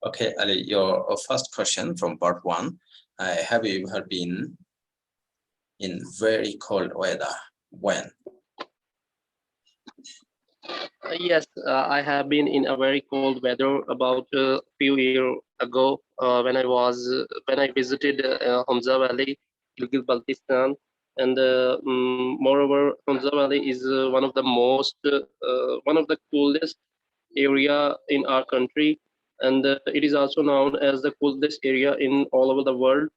Okay, Ali, your first question from part 1. Have you ever been in very cold weather? When? Yes, I have been in a very cold weather about a few years ago when I visited Hamza Valley, Gilgit-Baltistan, and moreover, Hamza Valley is one of the coolest area in our country, and it is also known as the coolest area in all over the world.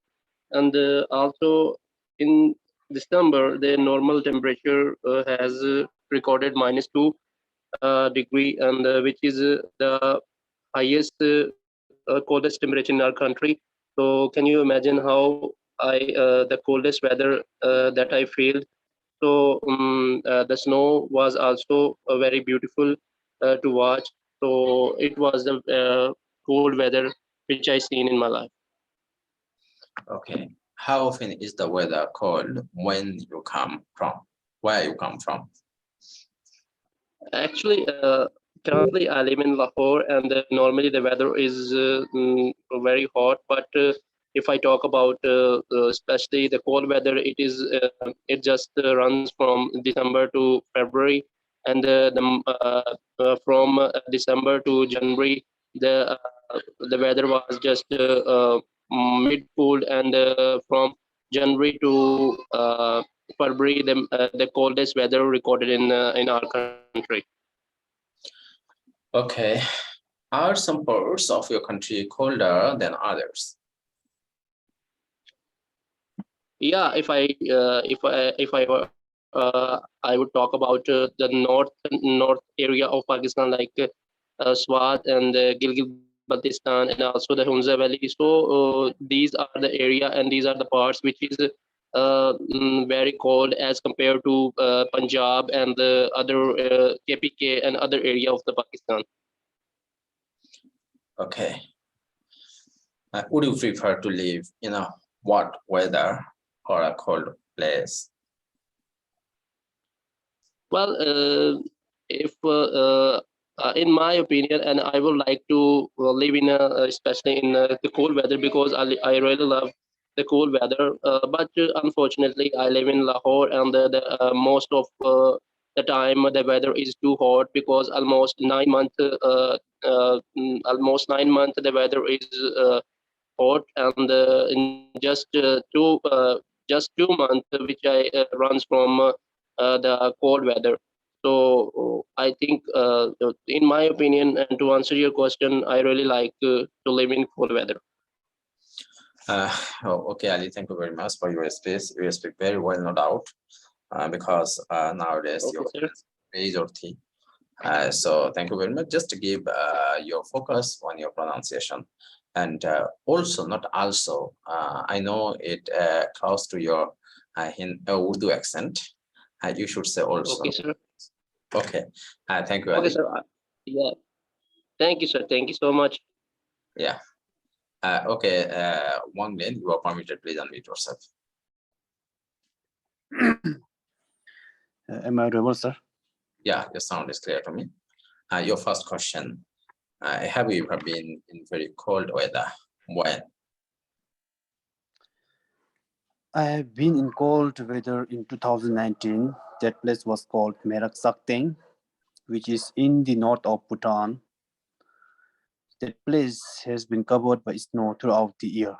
And also in December, the normal temperature has recorded -2 degree, and which is the highest coldest temperature in our country. So can you imagine how the coldest weather that I feel? So the snow was also very beautiful to watch. So it was the cold weather which I seen in my life. Okay. How often is the weather cold when you come from? Where you come from? Actually, currently I live in Lahore, and normally the weather is very hot. But if I talk about especially the cold weather, it just runs from December to February, and from December to January, the weather was just mid cold, and from January to February, the coldest weather recorded in our country. Okay. Are some parts of your country colder than others? Yeah, if I would talk about the north area of Pakistan, like Swat and Gilgit-Baltistan, and also the Hunza Valley. So these are the area and these are the parts which is very cold as compared to Punjab and the other KPK and other area of the Pakistan. Okay. Would you prefer to live in a hot weather or a cold place? Well, if in my opinion, and I would like to live in especially in the cold weather, because I really love the cold weather. But unfortunately, I live in Lahore, and most of the time the weather is too hot, because almost 9 months the weather is hot, and in just 2 months which I runs from the cold weather. So I think, in my opinion, and to answer your question, I really like to live in cold weather. Okay, Ali, thank you very much for your space. You speak very well, no doubt, because nowadays Okay, your sir. age or tea. So thank you very much. Just to give your focus on your pronunciation, and also not also. I know it close to your Urdu accent. You should say also. Okay, sir. Okay. Thank you, Okay, Ali. sir. Yeah. Thank you, sir. Thank you so much. Yeah. Okay. Wang Lin, you are permitted. Please unmute yourself. Am I audible, sir? Yeah, your sound is clear to me. Your first question. Have you ever been in very cold weather? When? I have been in cold weather in 2019. That place was called Merak Sakteng, which is in the north of Bhutan. That place has been covered by snow throughout the year.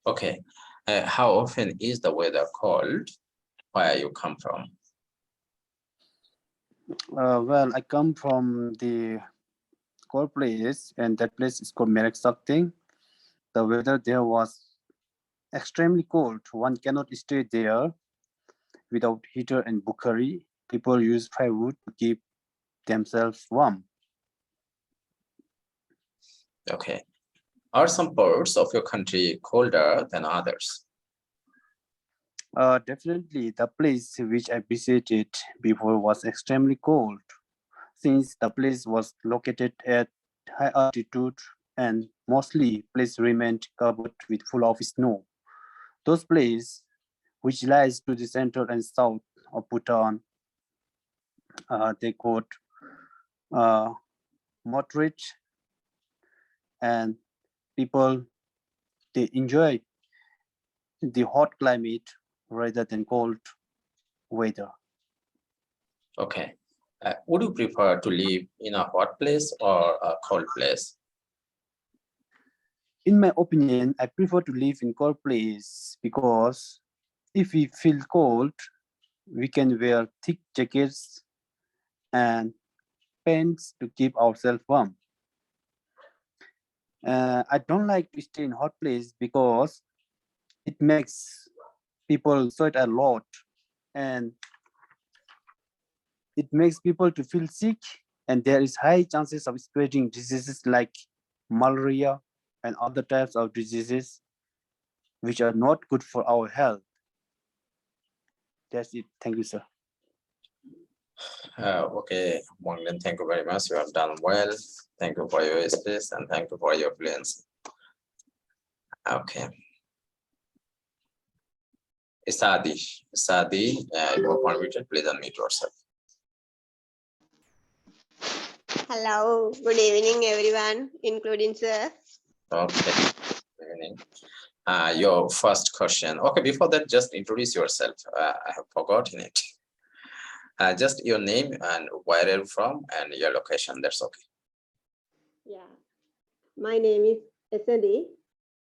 Okay. How often is the weather cold where you come from? Well, I come from the cold place, and that place is called Merak Sakteng. The weather there was extremely cold. One cannot stay there without heater and bukari. People use firewood to keep themselves warm. Okay. Are some parts of your country colder than others? Definitely, the place which I visited before was extremely cold, since the place was located at high altitude and mostly place remained covered with full of snow. Those places, which lies to the center and south of Bhutan, they got moderate, and people, they enjoy the hot climate rather than cold weather. Okay. Would you prefer to live in a hot place or a cold place? In my opinion, I prefer to live in cold place because if we feel cold, we can wear thick jackets and pants to keep ourselves warm. I don't like to stay in hot place because it makes people sweat a lot and it makes people to feel sick, and there is high chances of spreading diseases like malaria and other types of diseases which are not good for our health. That's it. Thank you, sir. Okay, Monglin, thank you very much. You have done well. Thank you for your space and thank you for your fluency. Okay. Sadi, you are permitted. Please unmute yourself. Hello, good evening, everyone, including sir. Okay. Good evening. Your first question. Okay, before that, just introduce yourself. I have forgotten it. Just your name and where are you from and your location. That's okay. Yeah, my name is Esadi.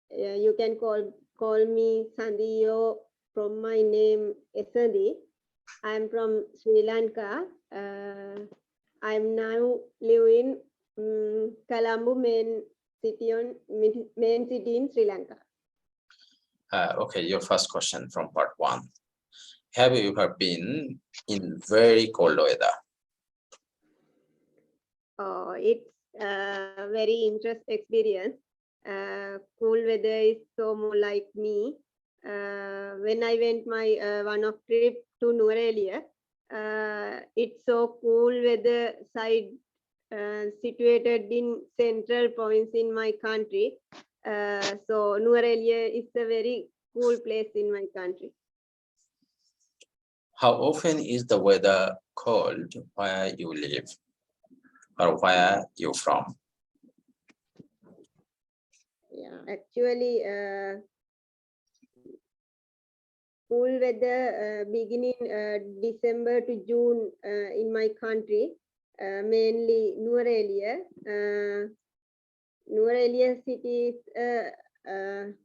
You can call me Sandiyo from my name Esadi. I am from Sri Lanka. I am now living in Colombo, main city in Sri Lanka. Okay, your first question from part 1. Have you ever been in very cold weather? Oh, it's a very interesting experience. Cool weather is so more like me. When I went my one of trip to Nurelia, it's so cool weather side situated in central province in my country. So Nurelia is a very cool place in my country. How often is the weather cold where you live or where you from? Yeah, actually, cool weather beginning December to June in my country, mainly Nurelia. Nurelia city is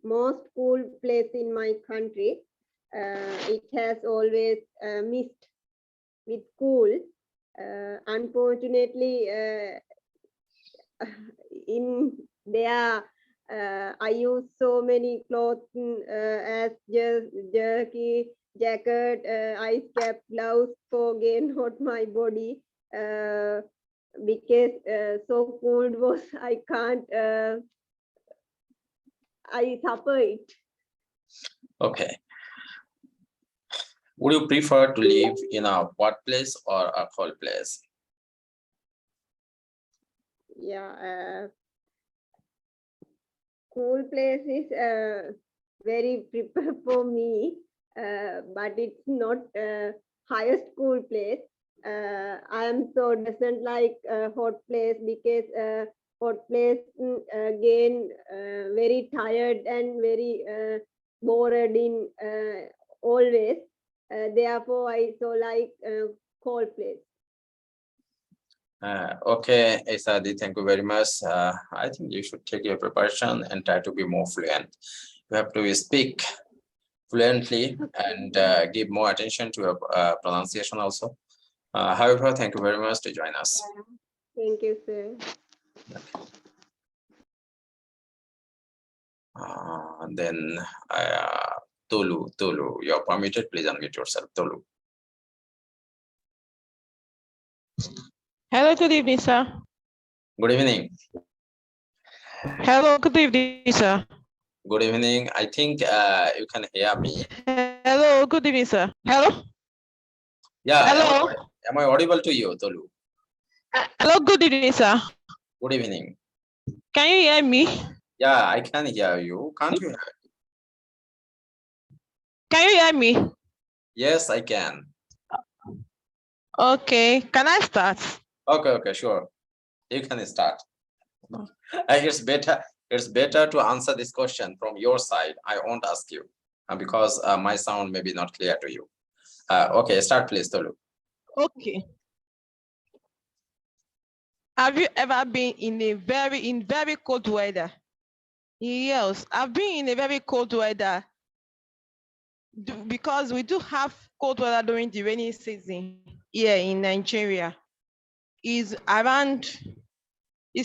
most cool place in my country. It has always mist with cool. Unfortunately, in there I use so many clothes as jerky, jacket, ice cap, gloves for gain hot my body because so cold was I can't I suffer it. Okay. Would you prefer to live in a hot place or a cold place? Yeah, cool place is very prepared for me, but it's not highest cool place. I am so doesn't like hot place because hot place again very tired and very bored in always. Therefore, I so like cold place. Okay, Isadi, thank you very much. I think you should take your preparation and try to be more fluent. You have to speak fluently and give more attention to your pronunciation also. However, thank you very much to join us. Thank you, sir. Then Tolu, you're permitted. Please unmute yourself, Tolu. Hello, good evening, sir. Good evening. Hello, good evening, sir. Good evening. I think you can hear me. Hello, good evening, sir. Hello. Yeah. Hello. Am I audible to you, Tolu? Hello, good evening, sir. Good evening. Can you hear me? Yeah, I can hear you. Can't you hear me? Can you hear me? Yes, I can. Okay. Can I start? Okay, sure. You can start. It's better to answer this question from your side. I won't ask you because my sound may be not clear to you. Okay, start please, Tolu. Okay. Have you ever been in very cold weather? Yes, I've been in a very cold weather because we do have cold weather during the rainy season here in Nigeria. It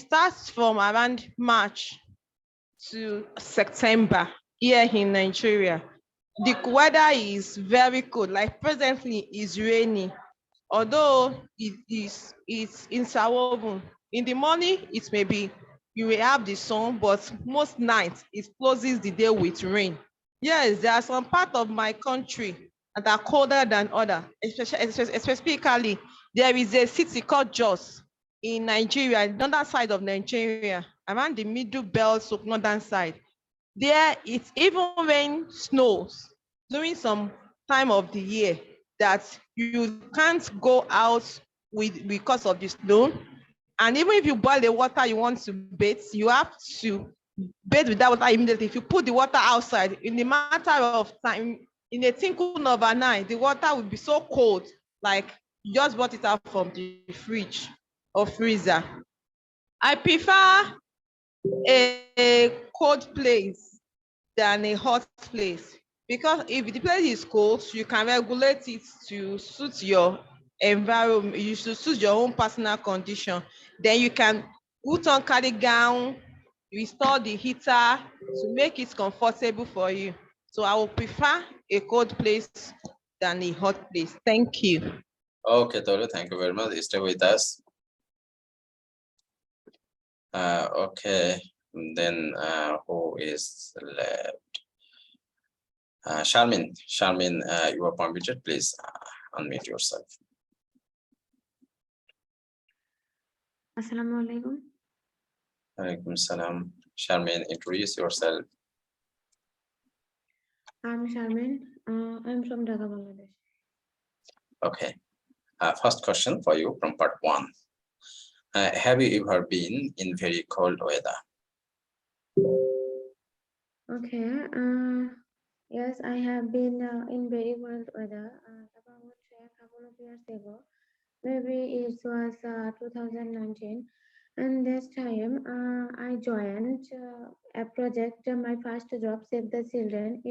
starts from around March to September here in Nigeria. The weather is very cold, like presently it's raining, although it's interwoven. In the morning, it may be, you will have the sun, but most nights it closes the day with rain. Yes, there are some parts of my country that are colder than other, specifically, there is a city called Jos in Nigeria, the northern side of Nigeria, around the middle belt of northern side. There, it even rain snows during some time of the year that you can't go out because of the snow. And even if you boil the water you want to bathe, you have to bathe with that water immediately. If you put the water outside, in the matter of time, in a twinkle of an eye, the water will be so cold, like you just brought it out from the fridge or freezer. I prefer a cold place than a hot place, because if the place is cold, you can regulate it to suit your environment, you should suit your own personal condition. Then you can put on cardigan, install the heater to make it comfortable for you. So I will prefer a cold place than a hot place. Thank you. Okay, Tolu, thank you very much. Stay with us. Okay, then who is left? Sharmin, you are permitted. Please unmute yourself. Assalamu alaikum. Alaikum salam. Sharmin, introduce yourself. I'm Sharmin. I'm from Dhaka, Bangladesh. Okay. First question for you from part 1. Have you ever been in very cold weather? Okay. Yes, I have been in very cold weather about a couple of years ago. Maybe it was 2019. And this time I joined a project, my first job, Save the Children.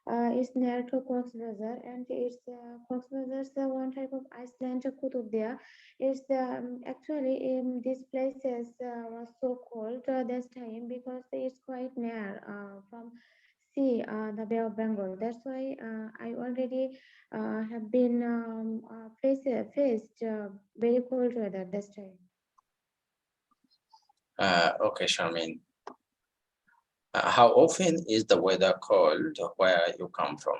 It's near to Cox's Bazar, and it's Cox's Bazar is one type of Iceland Kutub there. It's actually this place was so cold this time because it's quite near from sea, the Bay of Bengal. That's why I already have been faced very cold weather this time. Okay, Sharmin. How often is the weather cold where you come from?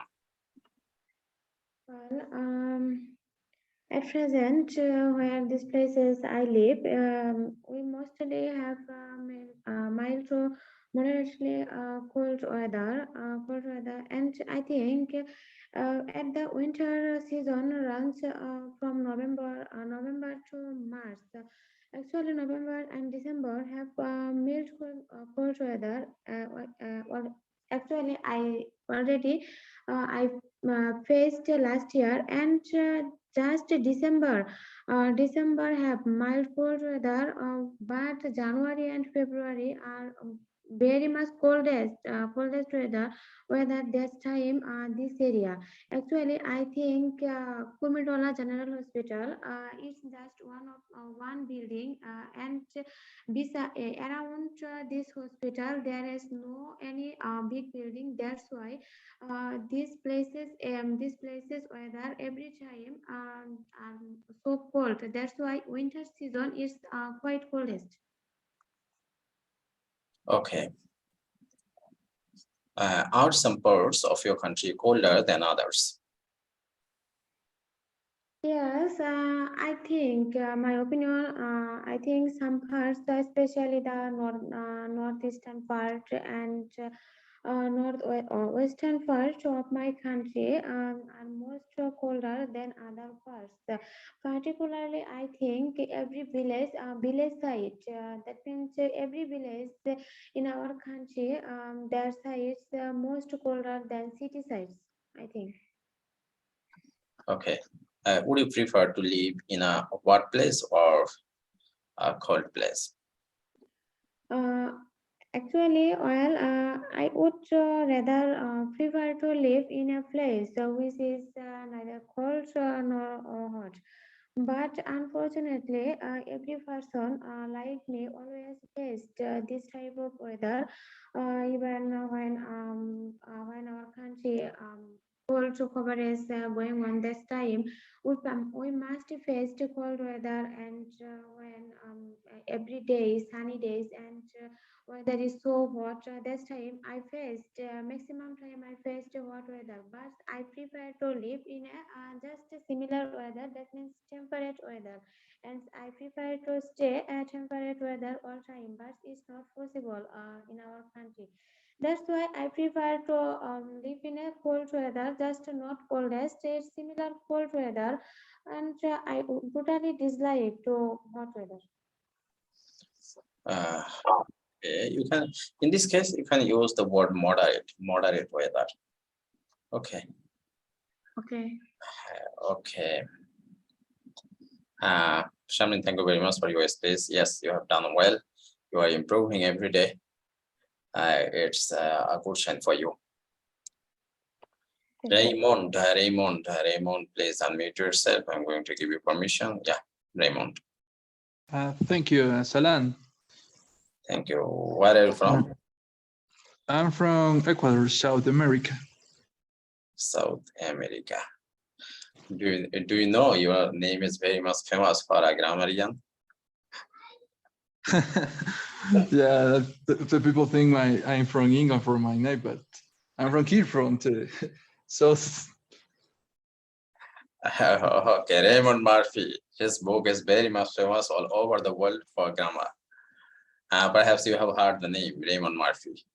Well, at present, where these places I live, we mostly have mild to moderately cold weather, and I think at the winter season runs from November to March. Actually, November and December have mild cold weather. Well, actually, I already I faced last year, and just December have mild cold weather, but January and February are very much coldest weather this time this area. Actually, I think Kumidola General Hospital is just one building, and around this hospital there is no any big building. That's why these places weather every time are so cold. That's why winter season is quite coldest. Okay. Are some parts of your country colder than others? Yes, I think my opinion. I think some parts, especially the northeastern part and north or western part of my country are most colder than other parts. Particularly, I think every village side. That means every village in our country, their sides most colder than city sides, I think. Okay. Would you prefer to live in a hot place or a cold place? Actually, well, I would rather prefer to live in a place which is neither cold nor hot. But unfortunately, every person like me always faced this type of weather, even when our country cold coverage going on this time, we must face the cold weather and when every day sunny days and weather is so hot. This time I faced maximum time I faced hot weather, but I prefer to live in a just a similar weather. That means temperate weather, and I prefer to stay at temperate weather all time. But it's not possible in our country. That's why I prefer to live in a cold weather, just not coldest, it's similar cold weather, and I totally dislike to hot weather. Okay, you can, in this case, you can use the word moderate weather. Okay. Okay. Okay. Shamlin, thank you very much for your space. Yes, you have done well. You are improving every day. It's a good sign for you. Raymond, please unmute yourself. I'm going to give you permission. Yeah, Raymond. Thank you, Salan. Thank you. Where are you from? I'm from Ecuador, South America. South America. Do you know your name is very much famous for a grammarian? Yeah, the people think I'm from England for my name, but I'm from here, from South. Okay, Raymond Murphy. His book is very much famous all over the world for grammar. Perhaps you have heard the name Raymond Murphy.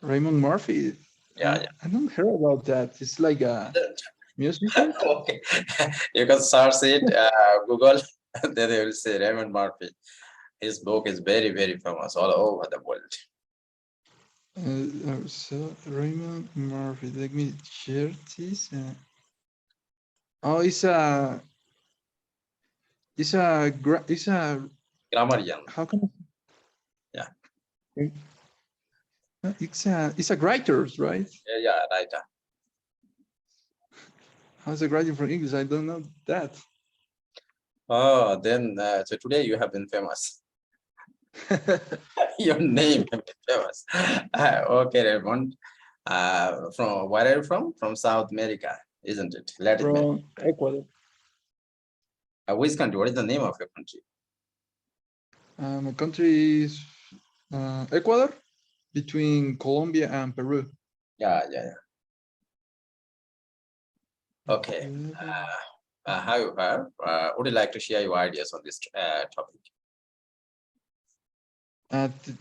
Raymond Murphy? Yeah. I don't hear about that. It's like a music. Okay, you can search it, Google, then you will see Raymond Murphy. His book is very, very famous all over the world. So Raymond Murphy, let me share this. Oh, it's a Grammarian. How can Yeah. It's a writer, right? Yeah, writer. How's a writer for English? I don't know that. Oh, then so today you have been famous. Your name have been famous. Okay, Raymond. From where are you from? From South America, isn't it? Latin America. From Ecuador. Which country? What is the name of your country? My country is Ecuador, between Colombia and Peru. Yeah. Okay. However, would you like to share your ideas on this topic?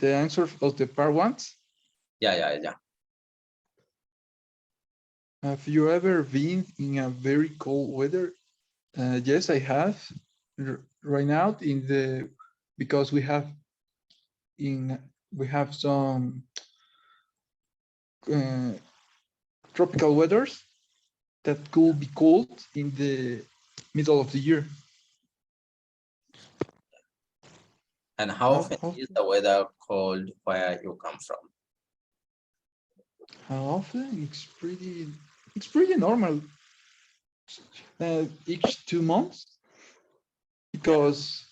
The answer of the part one? Yeah. Have you ever been in a very cold weather? Yes, I have. Right now, because we have some tropical weathers that could be cold in the middle of the year. And how often is the weather cold where you come from? How often? It's pretty normal. Each 2 months, because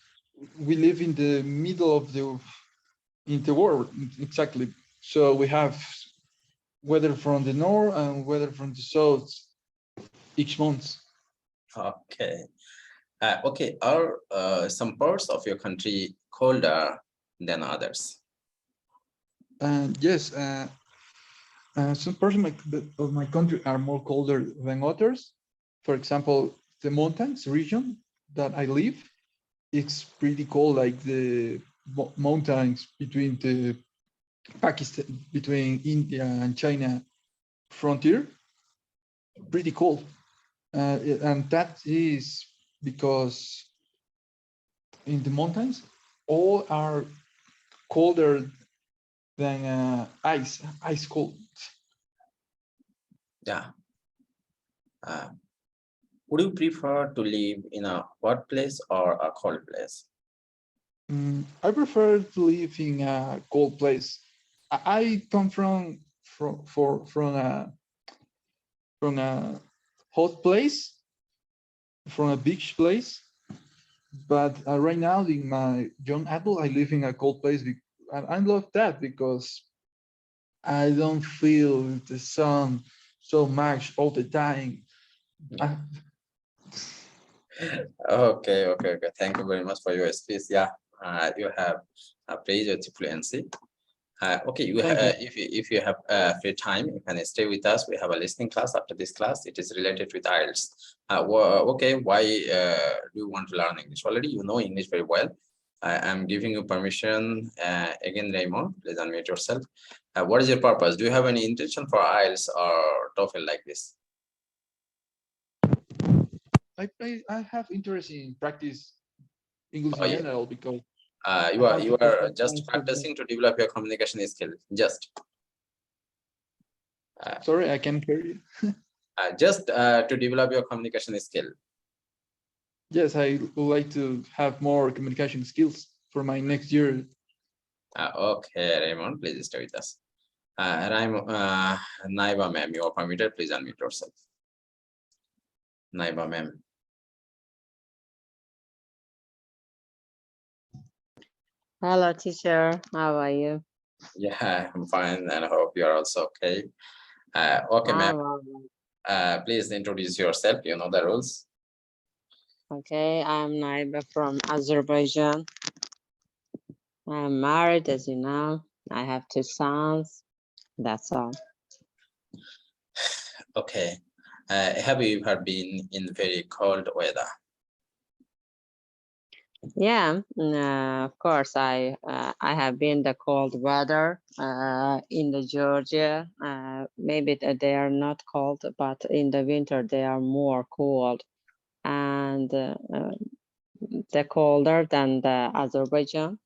we live in the middle of the world, exactly. So we have weather from the north and weather from the south each month. Okay. Okay. Are some parts of your country colder than others? Yes. Some parts of my country are more colder than others. For example, the mountains region that I live, it's pretty cold, like the mountains between the Pakistan, between India and China frontier, pretty cold. And that is because in the mountains, all are colder than ice cold. Yeah. Would you prefer to live in a hot place or a cold place? I prefer to live in a cold place. I come from a hot place, from a beach place, but right now in my young adult, I live in a cold place, and I love that because I don't feel the sun so much all the time. Okay. Thank you very much for your speech. Yeah, you have a pleasure to fluency. Okay, if you have free time, you can stay with us. We have a listening class after this class. It is related with IELTS. Okay, why do you want to learn English? Already you know English very well. I am giving you permission again, Raymond. Please unmute yourself. What is your purpose? Do you have any intention for IELTS or TOEFL like this? I have interest in practice English in Yeah. general because You are just practicing to develop your communication skill. Just. Sorry, I can't hear you. Just to develop your communication skill. Yes, I would like to have more communication skills for my next year. Okay, Raymond, please stay with us. Naiba ma'am, you are permitted. Please unmute yourself. Naiba ma'am. Hello, teacher. How are you? Yeah, I'm fine, and I hope you are also okay. Okay, ma'am. Please introduce yourself. You know the rules. Okay, I'm Naiba from Azerbaijan. I'm married, as you know. I have 2 sons. That's all. Okay. Have you ever been in very cold weather? Yeah, of course. I have been the cold weather in the Georgia. Maybe they are not cold, but in the winter they are more cold, and they're colder than the Azerbaijan.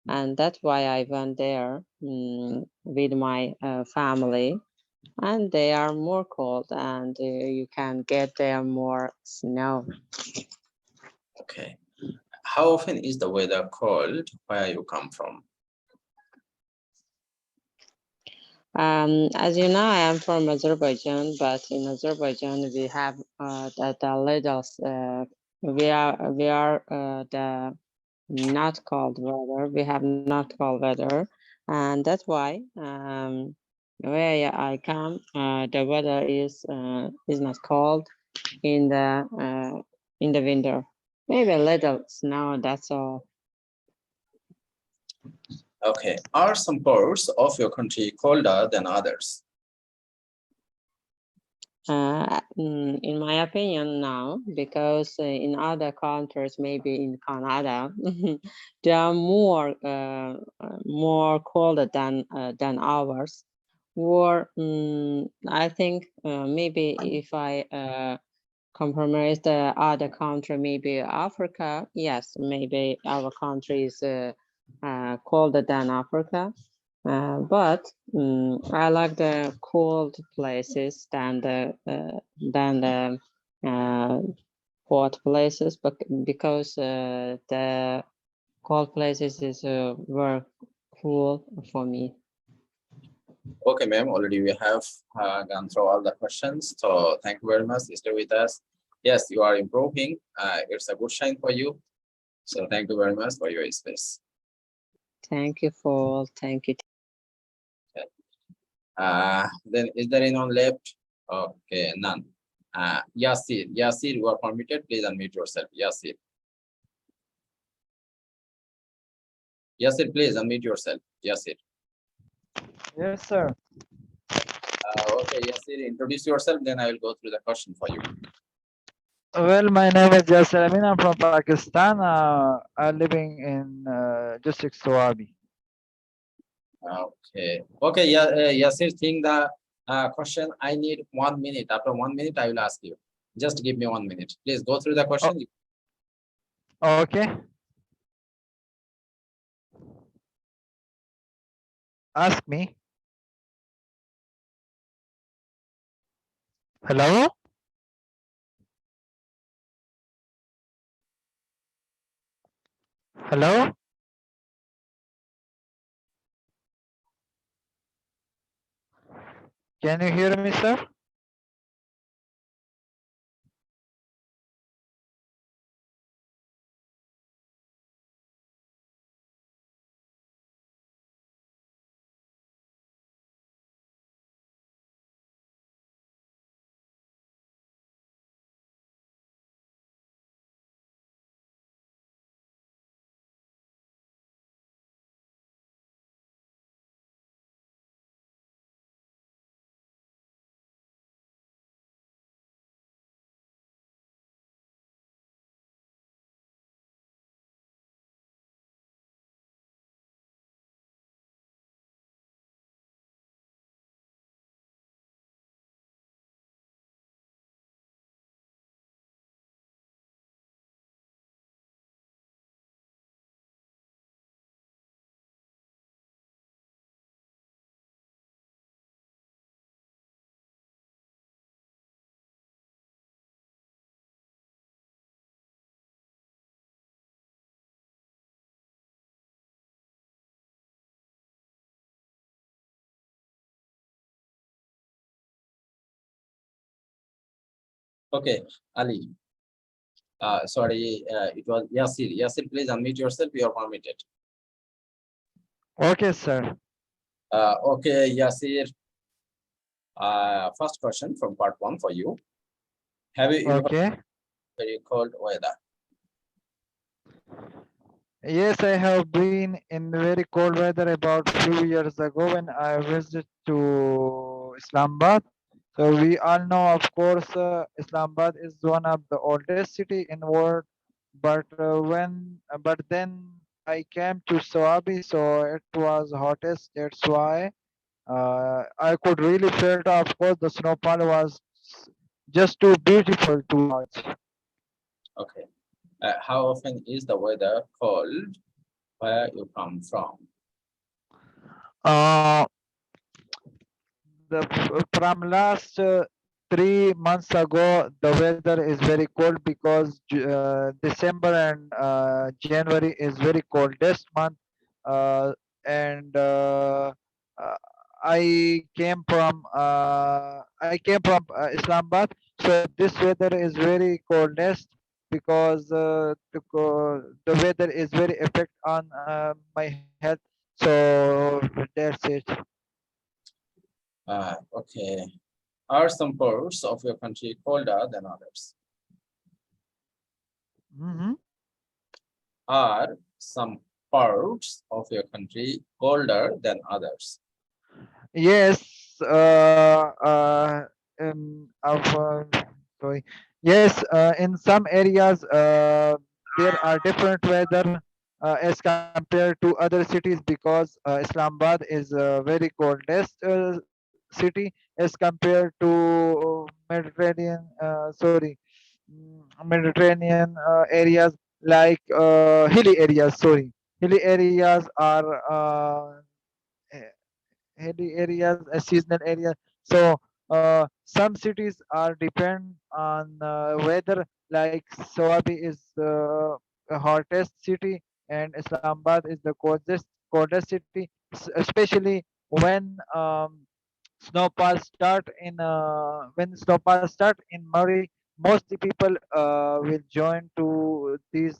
And that's why I went there with my family, and they are more cold, and you can get there more snow. Okay. How often is the weather cold where you come from? As you know, I am from Azerbaijan, but in Azerbaijan we have the little we are the not cold weather. We have not cold weather, and that's why where I come, the weather is not cold in the winter. Maybe a little snow. That's all. Okay. Are some parts of your country colder than others? In my opinion, no, because in other countries, maybe in Canada, they are more colder than ours. Or I think maybe if I compromise the other country, maybe Africa, yes, maybe our country is colder than Africa. But I like the cold places than the hot places, but because the cold places is very cool for me. Okay, ma'am. Already we have gone through all the questions. So thank you very much. Stay with us. Yes, you are improving. It's a good sign for you. So thank you very much for your space. Thank you for thank you. Then is there anyone left? Okay, none. Yasir, you are permitted. Please unmute yourself. Yasir, please unmute yourself. Yasir. Yes, sir. Okay, Yasir, introduce yourself. Then I will go through the question for you. Well, my name is Yasser Amin. I'm from Pakistan. I'm living in district Swabi. Okay. Okay. Yeah. Yasir, think the question. I need 1 minute. After 1 minute, I will ask you. Just give me 1 minute. Please go through the question. Okay. Ask me. Hello? Hello? Can you hear me, sir? Okay, Ali. Sorry, it was Yasir. Yasir, please unmute yourself. You are permitted. Okay, sir. Okay, Yasir. First question from part one for you. Have you ever Okay. very cold weather? Yes, I have been in very cold weather about few years ago when I visited to Islamabad. So we all know, of course, Islamabad is one of the oldest city in world. But then I came to Sawabi, so it was hottest. That's why I could really feel, of course, the snowfall was just too beautiful to watch. Okay. How often is the weather cold where you come from? Uh, from last 3 months ago, the weather is very cold because December and January is very coldest month, uh, and uh, I came from Islamabad, so this weather is very coldest because the weather is very effect on my health. So that's it. Okay. Are some parts of your country colder than others? Mhm. Are some parts of your country colder than others? Yes, of, sorry. Yes, in some areas there are different weather as compared to other cities because Islamabad is a very coldest city as compared to Mediterranean areas like hilly areas. Sorry, hilly areas are. Hilly areas, seasonal areas. So some cities are depend on weather. Like Sawabi is the hottest city, and Islamabad is the coldest city. Especially when snowfall start in Murray, most people will join to these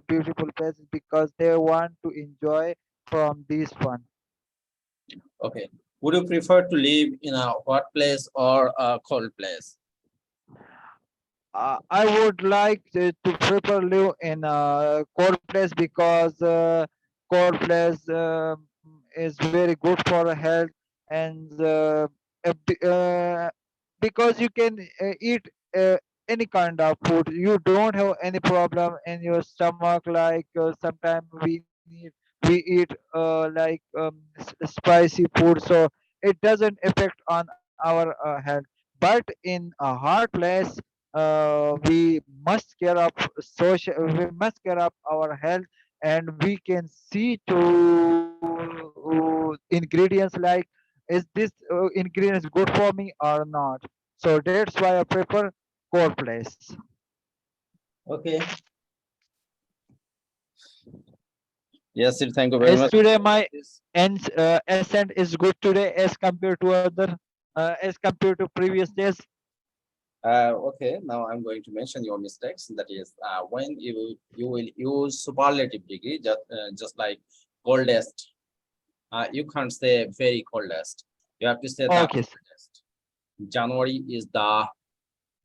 beautiful places because they want to enjoy from this fun. Okay. Would you prefer to live in a hot place or a cold place? I would like to prefer live in a cold place because cold place is very good for health and because you can eat any kind of food. You don't have any problem in your stomach like sometimes we need we eat like spicy food, so it doesn't affect on our health. But in a hot place, we must care of social, we must care of our health, and we can see to ingredients like, is this ingredients good for me or not. So that's why I prefer cold place. Okay. Yes, sir, thank you very As much. today my This- accent is good today as compared to other, as compared to previous days. Okay, now I'm going to mention your mistakes. That is, when you will use superlative degree, just like coldest. You can't say very coldest. You have to say the Okay, sir. coldest. January is the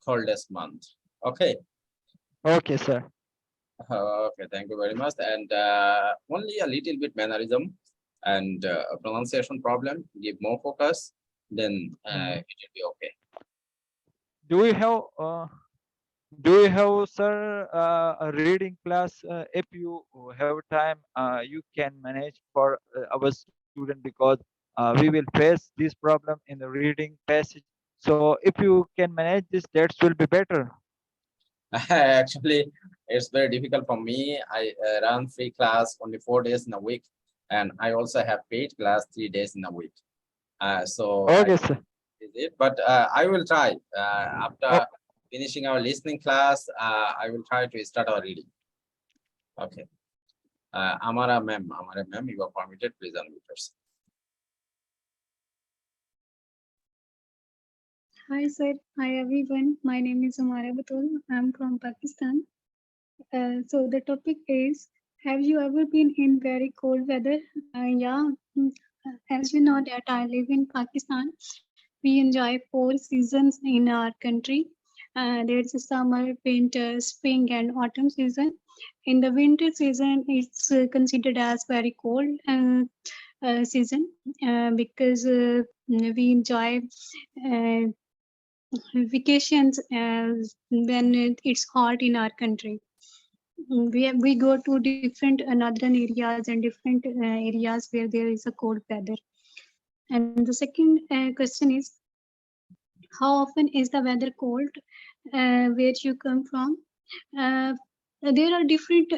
coldest month. Okay. Okay, sir. Okay, thank you very much. And only a little bit mannerism and a pronunciation problem. Give more focus, then Mhm. it will be okay. Do you have do you have, sir, a reading class? If you have time, you can manage for our student, because we will face this problem in the reading passage. So if you can manage this, that will be better. Actually, it's very difficult for me. I run free class only 4 days in a week, and I also have paid class 3 days in a week. So I Okay, sir. is it, but I will try Oh, after finishing our listening class. I will try to start our reading. Okay. Amara ma'am, you are permitted. Please unmute yourself. Hi sir, hi everyone. My name is Amara Batul. I'm from Pakistan. So the topic is, have you ever been in very cold weather? Yeah, as you know that I live in Pakistan. We enjoy 4 seasons in our country. There's a summer, winter, spring, and autumn season. In the winter season, it's considered as very cold season because we enjoy uh, vacations when it's hot in our country. We go to different northern areas and different areas where there is a cold weather. And the second question is, how often is the weather cold where you come from? Uh, there are different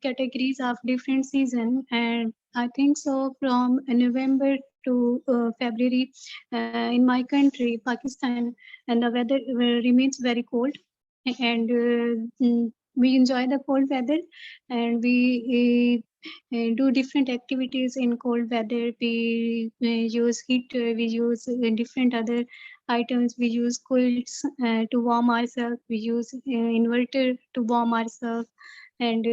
categories of different season, and I think so from November to February in my country, Pakistan, and the weather remains very cold, and we enjoy the cold weather, and we do different activities in cold weather. We use heater, we use different other items, we use quilts to warm ourselves, we use inverter to warm ourselves, and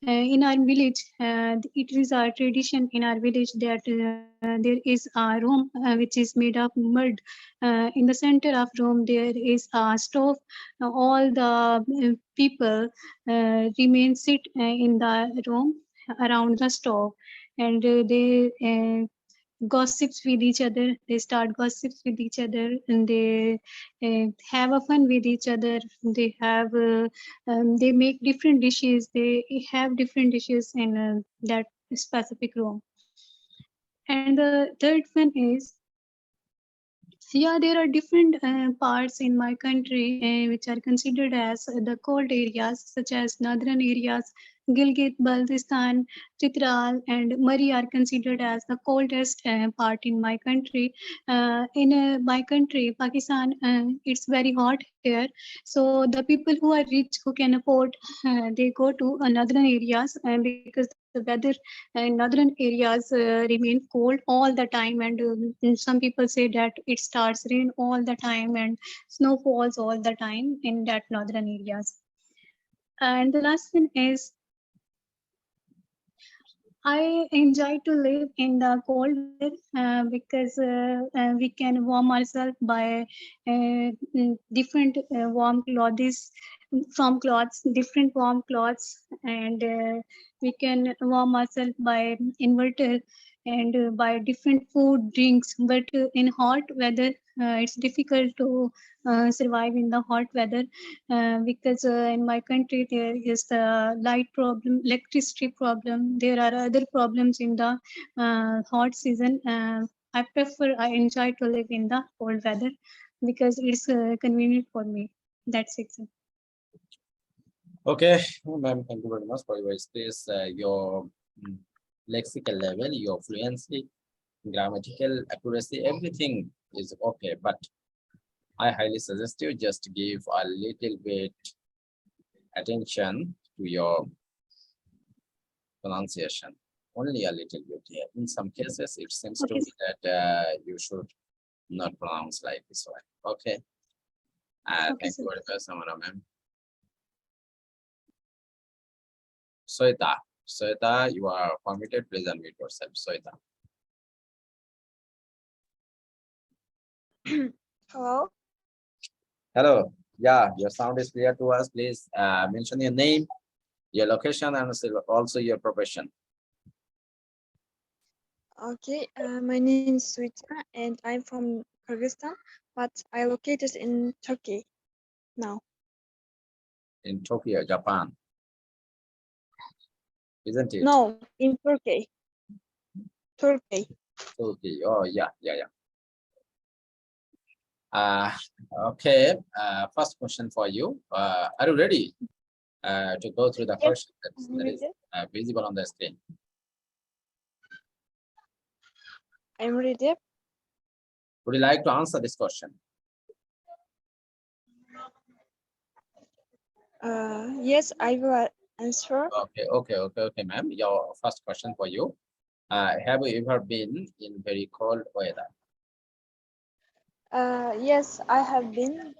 in our village, it is our tradition in our village that there is a room which is made of mud. In the center of room there is a stove. All the people remain sit in the room around the stove, and they gossips with each other. They start gossips with each other, and they have a fun with each other. They have they make different dishes. They have different dishes in that specific room. And the third one is, yeah, there are different parts in my country which are considered as the cold areas, such as northern areas. Gilgit, Baltistan, Chitral, and Murray are considered as the coldest part in my country. In my country, Pakistan, it's very hot here. So the people who are rich, who can afford, they go to northern areas, because the weather in northern areas remain cold all the time, and some people say that it starts rain all the time and snow falls all the time in that northern areas. And the last one is, I enjoy to live in the cold weather because we can warm ourselves by different warm clothes, from clothes, different warm clothes, and we can warm ourselves by inverter. and buy different food, drinks. But in hot weather, it's difficult to survive in the hot weather because in my country there is the light problem, electricity problem. There are other problems in the hot season. I enjoy to live in the cold weather because it's convenient for me. That's it. Sir. Okay, ma'am, thank you very much for your space, your lexical level, your fluency, grammatical accuracy, everything is okay. But I highly suggest you just give a little bit attention to your pronunciation, only a little bit here. In some cases, it seems to Okay. me that you should not pronounce like this one. Okay. Okay, Thank sir. you very much, Samara ma'am. Soita, Soita, you are permitted. Please unmute yourself, Soita. Hello. Hello. Yeah, your sound is clear to us. Please mention your name, your location, and also your profession. Okay, my name is Suita and I'm from Kyrgyzstan, but I located in Turkey now. In Tokyo, Japan. Isn't it? No, in Turkey. Turkey. Turkey. Oh, yeah. Okay. First question for you. Are you ready to go through the Yes, question that is ready. visible on the screen? I'm ready. Would you like to answer this question? Yes, I will answer. Okay, ma'am. Your first question for you. Have you ever been in very cold weather? Yes, I have been.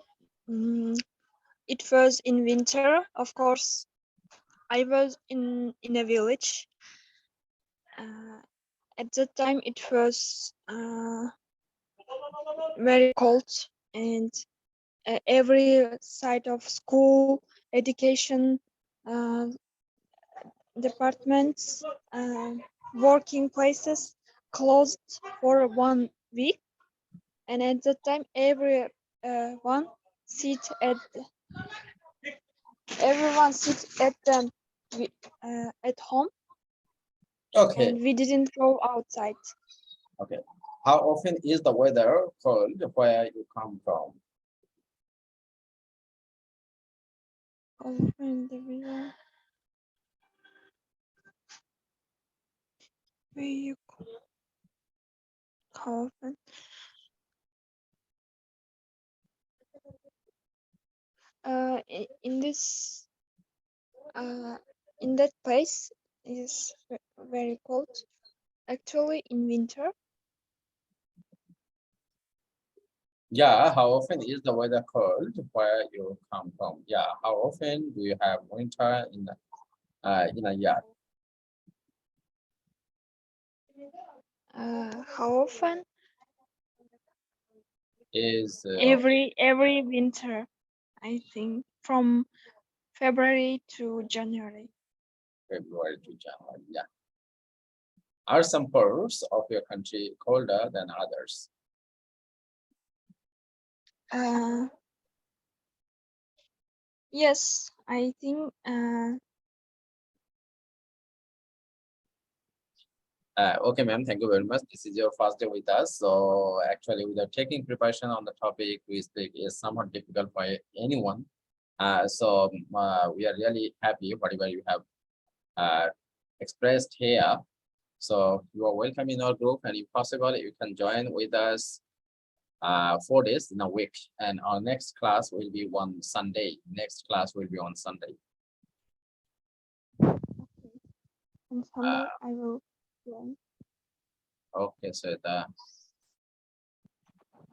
It was in winter, of course. I was in a village. At that time, it was very cold, and every side of school, education, departments, working places closed for 1 week, and at that time everyone sit at home, Okay. and we didn't go outside. Okay. How often is the weather cold where you come from? Often the river. Where you go? How often? In this in that place is very cold. Actually, in winter, Yeah, how often is the weather cold where you come from? Yeah, how often do you have winter in a year? how often? Is Every winter, I think, from February to January. February to January. Yeah. Are some parts of your country colder than others? Yes, I think. Okay, ma'am, thank you very much. This is your first day with us. So actually, without taking preparation on the topic we speak is somewhat difficult for anyone. We are really happy whatever you have expressed here. So you are welcome in our group, and if possible, you can join with us 4 days in a week. And our next class will be on Sunday. Next class will be on Sunday. On Sunday, I will join. Okay, so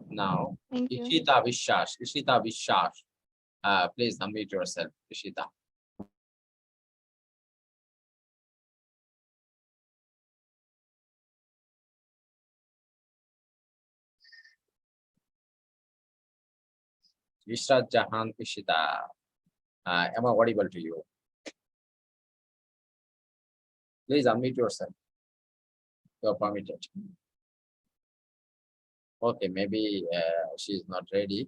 now Thank you. Ishita Vishash. Please unmute yourself, Ishita. Ishrat Jahan Ishita. Am I audible to you? Please unmute yourself. You're permitted. Okay, maybe she's not ready.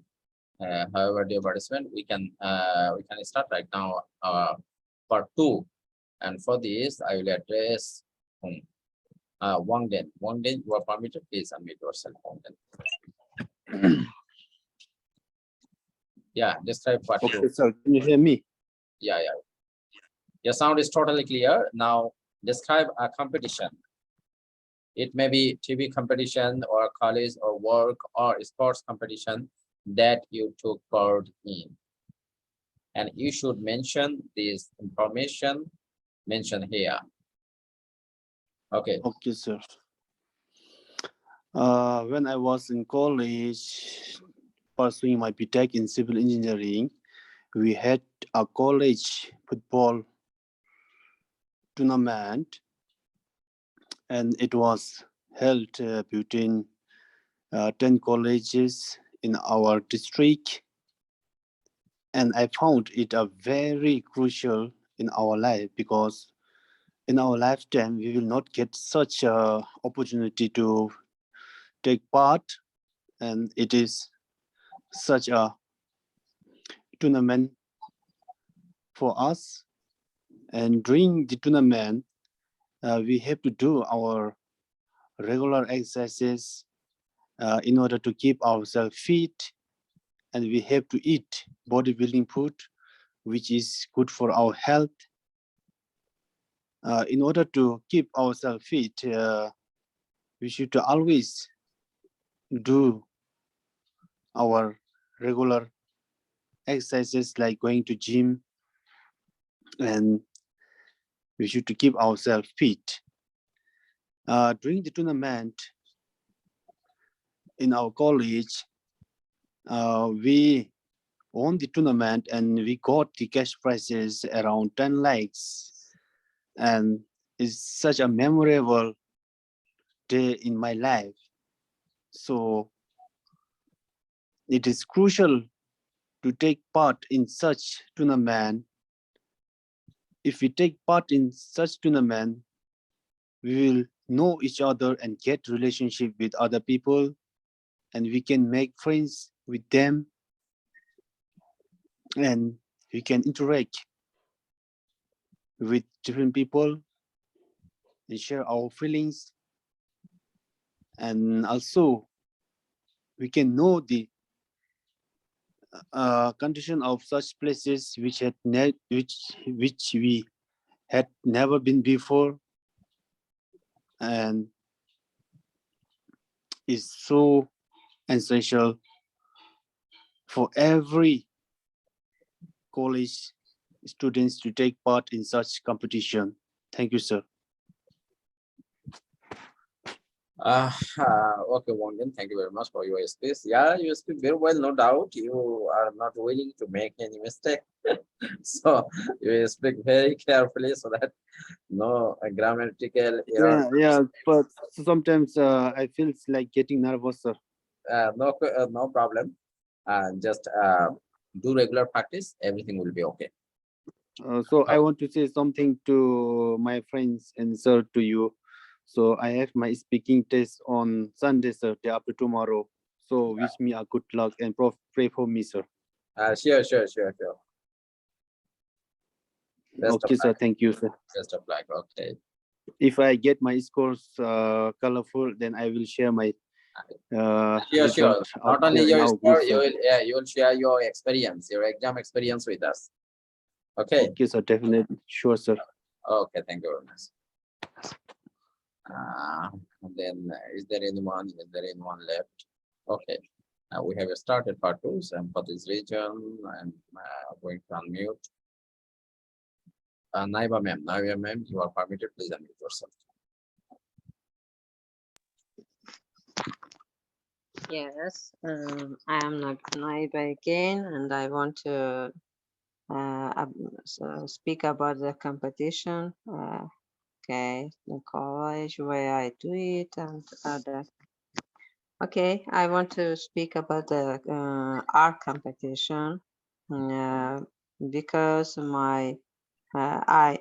However, dear participant, we can start right now part 2, and for this I will address whom? Wang Den. Wang Den, you are permitted. Please unmute yourself, Wang Den. Yeah, describe part 2. Okay, sir. Can you hear me? Yeah. Your sound is totally clear. Now describe a competition. It may be TV competition or college or work or sports competition that you took part in. And you should mention this information mentioned here. Okay. Okay, sir. When I was in college, pursuing my BTech in civil engineering, we had a college football tournament, and it was held between 10 colleges in our district. And I found it a very crucial in our life, because in our lifetime we will not get such a opportunity to take part, and it is such a tournament for us. And during the tournament, we have to do our regular exercises in order to keep ourselves fit, and we have to eat bodybuilding food, which is good for our health. In order to keep ourselves fit, we should always do our regular exercises like going to gym, and we should to keep ourselves fit. During the tournament in our college, we won the tournament and we got the cash prizes around 10 lakhs, and it's such a memorable day in my life. So it is crucial to take part in such tournament. If we take part in such tournament, we will know each other and get relationship with other people, and we can make friends with them, and we can interact with different people and share our feelings, and also we can know the condition of such places which we had never been before, and is so essential for every college students to take part in such competition. Thank you, sir. Okay, Wongan, thank you very much for your space. Yeah, you speak very well, no doubt. You are not willing to make any mistake. So you speak very carefully so that no grammatical error. Yeah, but sometimes I feel like getting nervous, sir. No problem. Just do regular practice. Everything will be okay. So I want to say something to my friends and sir, to you. So I have my speaking test on Sunday, sir, day after tomorrow. So wish me a good luck and pray for me, sir. Sure. Best Okay, of sir. luck. Thank you, sir. Best of luck. Okay. If I get my scores colorful, then I will share my Sure. result Not out only there in your our score, group, sir. you will share your experience, your exam experience with us. Okay. Okay, sir. Definitely. Sure, sir. Okay. Thank you very much. And then is there anyone left? Okay. We have started part 2. So for this region, I'm going to unmute. Naiba ma'am, you are permitted. Please unmute yourself. Yes, I am Naiba again, and I want to speak about the competition. Okay, the college where I do it and other. Okay, I want to speak about the art competition because my I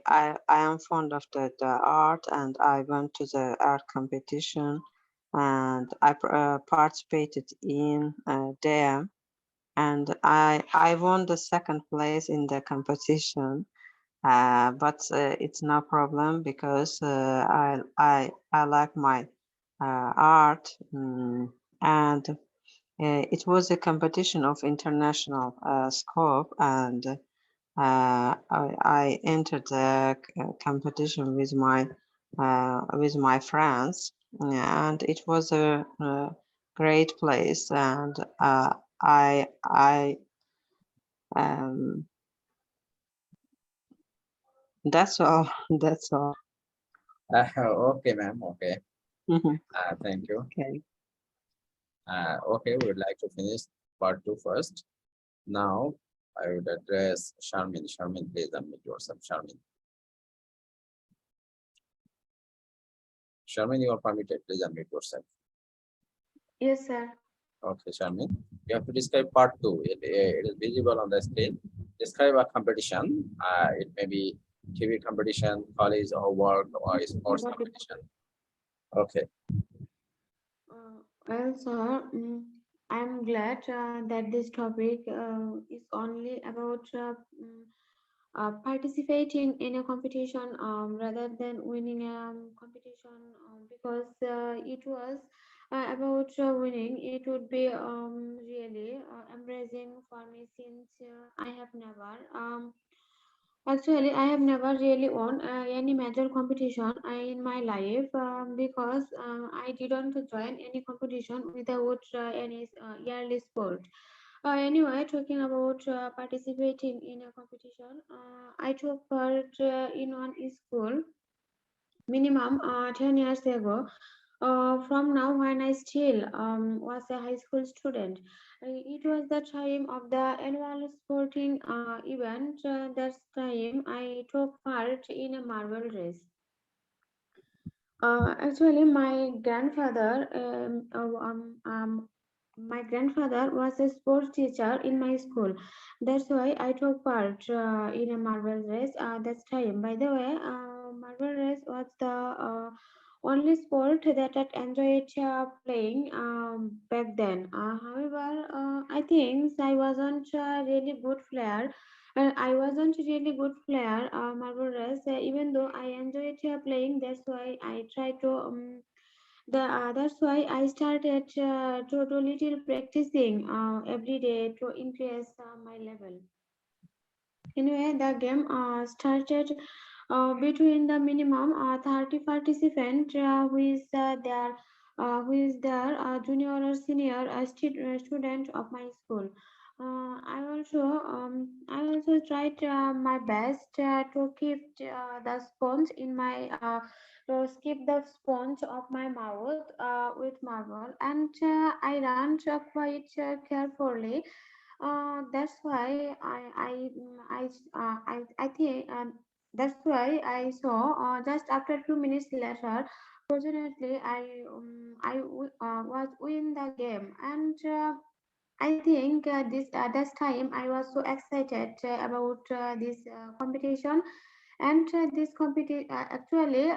am fond of the art, and I went to the art competition, and I participated in them, and I won the second place in the competition. But it's no problem because I like my art, and it was a competition of international scope, and I entered the competition with my friends, and it was a great place, and I um, that's all. That's all. Okay, ma'am. Okay. Thank you. Okay. Okay, we would like to finish part 2 first. Now, I would address Sharmin. Sharmin, please unmute yourself. Sharmin. Sharmin, you are permitted. Please unmute yourself. Yes, sir. Okay, Sharmin. You have to describe part 2. It is visible on the screen. Describe a competition. It may be TV competition, college or work or sports competition. Okay. Well, sir, I'm glad that this topic is only about participating in a competition rather than winning a competition, because it was about winning. It would be really embarrassing for me, since I have never actually, I have never really won any major competition in my life, because I didn't join any competition without any yearly sport. Anyway, talking about participating in a competition, I took part in one school minimum 10 years ago. From now, when I still was a high school student, it was the time of the annual sporting event. That time I took part in a marble race. Actually, my grandfather was a sports teacher in my school. That's why I took part in a marble race that time. By the way, marble race was the only sport that I enjoyed playing back then. However, I think I wasn't a really good player. I wasn't really good player, marble race. Even though I enjoyed playing, that's why I tried to. That's why I started to little practicing every day to increase my level. Anyway, the game started between the minimum 30 participants who is their junior or senior student of my school. I also tried my best to keep the sponge in my to skip the sponge of my mouth with marble, and I ran quite carefully. That's why I think that's why I saw just after 2 minutes later. Fortunately, was win the game, and I think this time I was so excited about this competition, and this competition actually.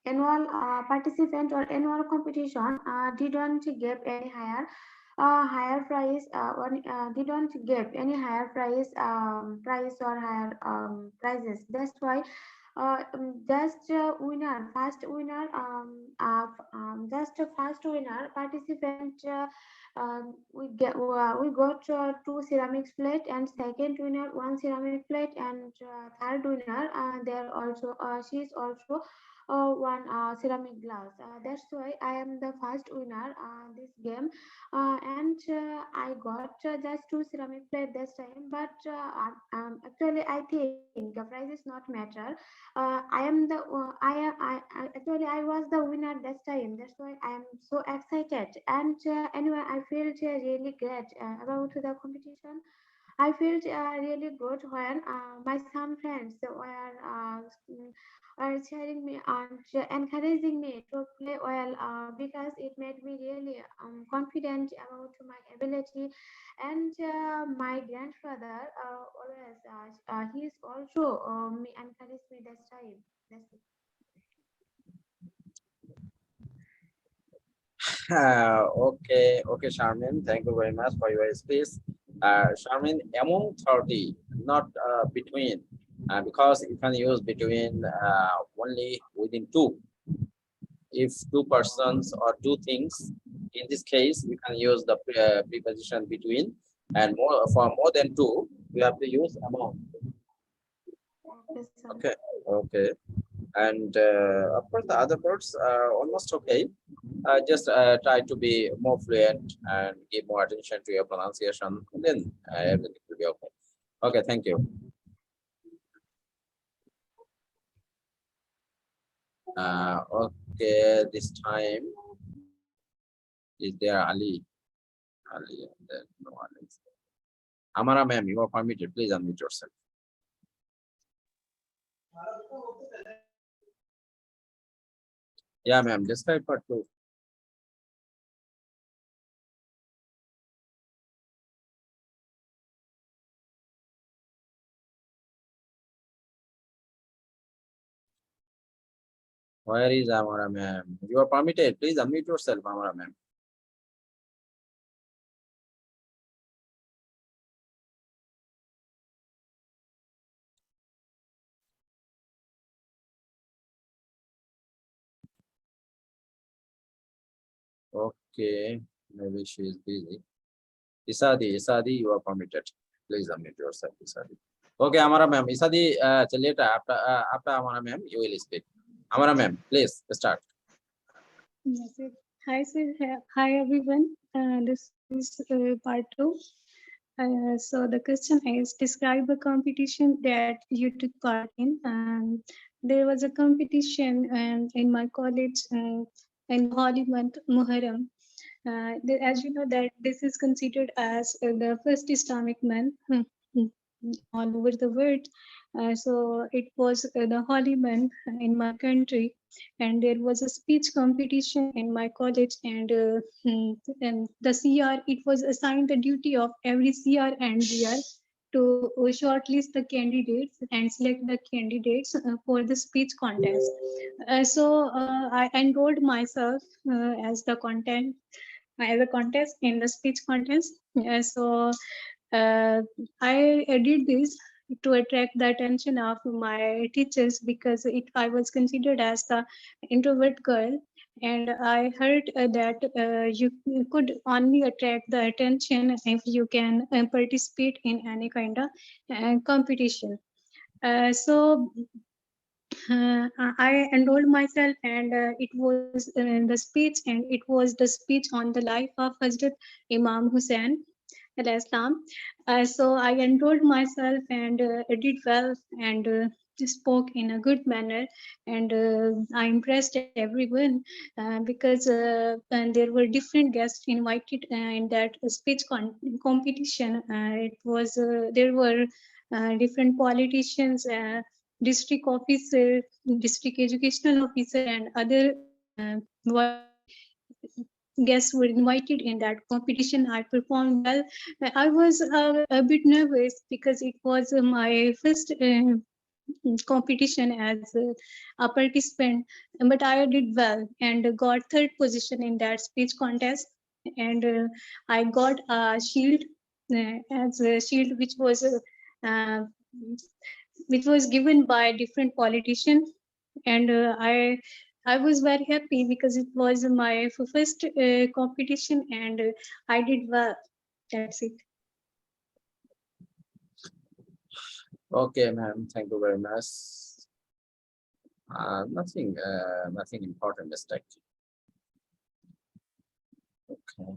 Annual participant or annual competition didn't give any higher prize didn't give any higher prize or higher prizes. That's why just winner first winner just a first winner participant we got two ceramics plate, and second winner one ceramic plate, and third winner there also she is also one ceramic glass. That's why I am the first winner this game, and I got just two ceramic plate this time. But actually, I think the prize is not matter. I am the actually I was the winner this time. That's why I am so excited. And anyway, I feel really great about the competition. I felt really good when my some friends were cheering me and encouraging me to play well because it made me really confident about my ability. And my grandfather always he is also encouraged me this time. That's it. Okay, Charmin, thank you very much for your speech. Charmin, among 30, not between, because you can use between only within two. If two persons or two things, in this case, we can use the preposition between, and more for more than two, we have to use among. Yes, sir. Okay. And of course, the other words are almost okay. Just try to be more fluent and give more attention to your pronunciation, and then everything will be okay. Okay, thank you. Okay, this time is there Ali? Ali, and then no Ali. Amara ma'am, you are permitted. Please unmute yourself. Yeah, ma'am. Describe part two. Where is Amara ma'am? You are permitted. Please unmute yourself, Amara ma'am. Okay, maybe she is busy. Isadi, you are permitted. Please unmute yourself, Isadi. Okay, Amara ma'am. Isadi, later after Amara ma'am, you will speak. Amara ma'am, please start. Yes, sir. Hi, sir. Hi, everyone. This is part two. So the question is, describe a competition that you took part in. There was a competition in my college in the holy month Muharram. As you know that this is considered as the first Islamic month all over the world. So it was the holy month in my country, and there was a speech competition in my college, and the CR, it was assigned the duty of every CR and GR to shortlist the candidates and select the candidates for the speech contest. I enrolled myself as the content as a contest in the speech contest. Uh, I did this to attract the attention of my teachers because I was considered as the introvert girl, and I heard that you could only attract the attention if you can participate in any kind of competition. So I enrolled myself, and it was the speech, and it was the speech on the life of Hazrat Imam Hussain alayhi salam. So I enrolled myself and did well and spoke in a good manner, and I impressed everyone because and there were different guests invited in that speech competition. It was there were different politicians. District officer, district educational officer, and other guests were invited in that competition. I performed well. I was a bit nervous because it was my first competition as a participant, but I did well and got third position in that speech contest. And I got a shield as a shield uh, which was given by different politicians, and I was very happy because it was my first competition, and I did well. That's it. Okay, ma'am. Thank you very much. Nothing important mistake. Okay.